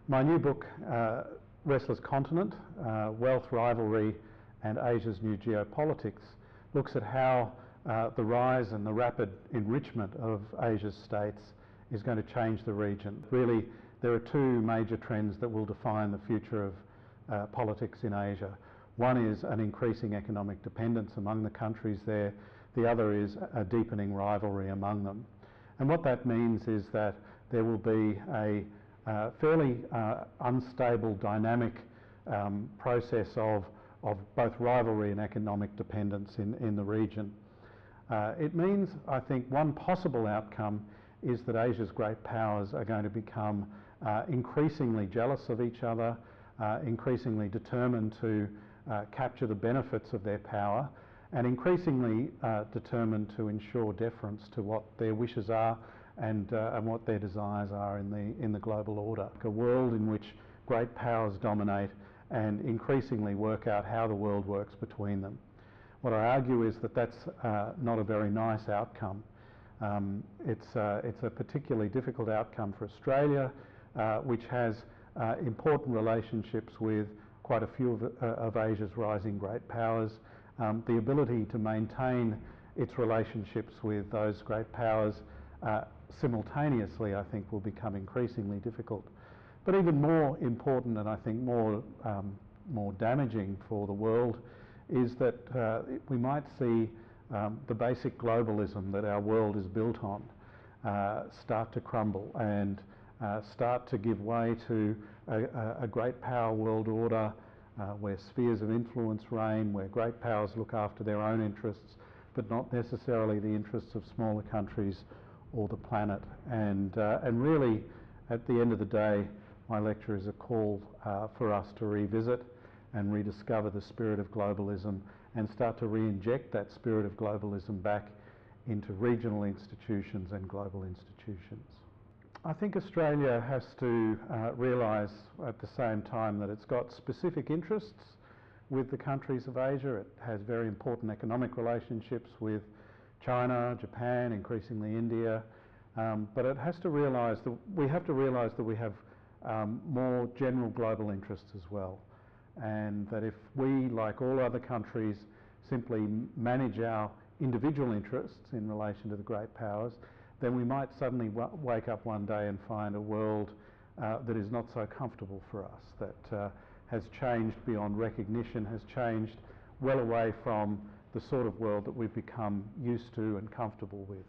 My new book, Restless Continent, Wealth, Rivalry and Asia's New Geopolitics, looks at how the rise and the rapid enrichment of Asia's states is going to change the region. Really, there are two major trends that will define the future of politics in Asia. One is an increasing economic dependence among the countries there. The other is a deepening rivalry among them. And what that means is that there will be a fairly unstable, dynamic process of both rivalry and economic dependence in the region. It means, I think, one possible outcome is that Asia's great powers are going to become increasingly jealous of each other, increasingly determined to capture the benefits of their power, and increasingly determined to ensure deference to what their wishes are and what their desires are in the global order. A world in which great powers dominate and increasingly work out how the world works between them. What I argue is that that's not a very nice outcome. It's a particularly difficult outcome for Australia, which has important relationships with quite a few of Asia's rising great powers. The ability to maintain its relationships with those great powers simultaneously, I think, will become increasingly difficult. But even more important, and I think more damaging for the world, is that we might see the basic globalism that our world is built on start to crumble and start to give way to a great power world order where spheres of influence reign, where great powers look after their own interests, but not necessarily the interests of smaller countries or the planet. And really, at the end of the day, my lecture is a call for us to revisit and rediscover the spirit of globalism and start to re-inject that spirit of globalism back into regional institutions and global institutions. I think Australia has to realise at the same time that it's got specific interests with the countries of Asia. It has very important economic relationships with China, Japan, increasingly India, but it has to realise that we have more general global interests as well, and that if we, like all other countries, simply manage our individual interests in relation to the great powers, then we might suddenly wake up one day and find a world that is not so comfortable for us, that has changed beyond recognition, has changed well away from the sort of world that we've become used to and comfortable with.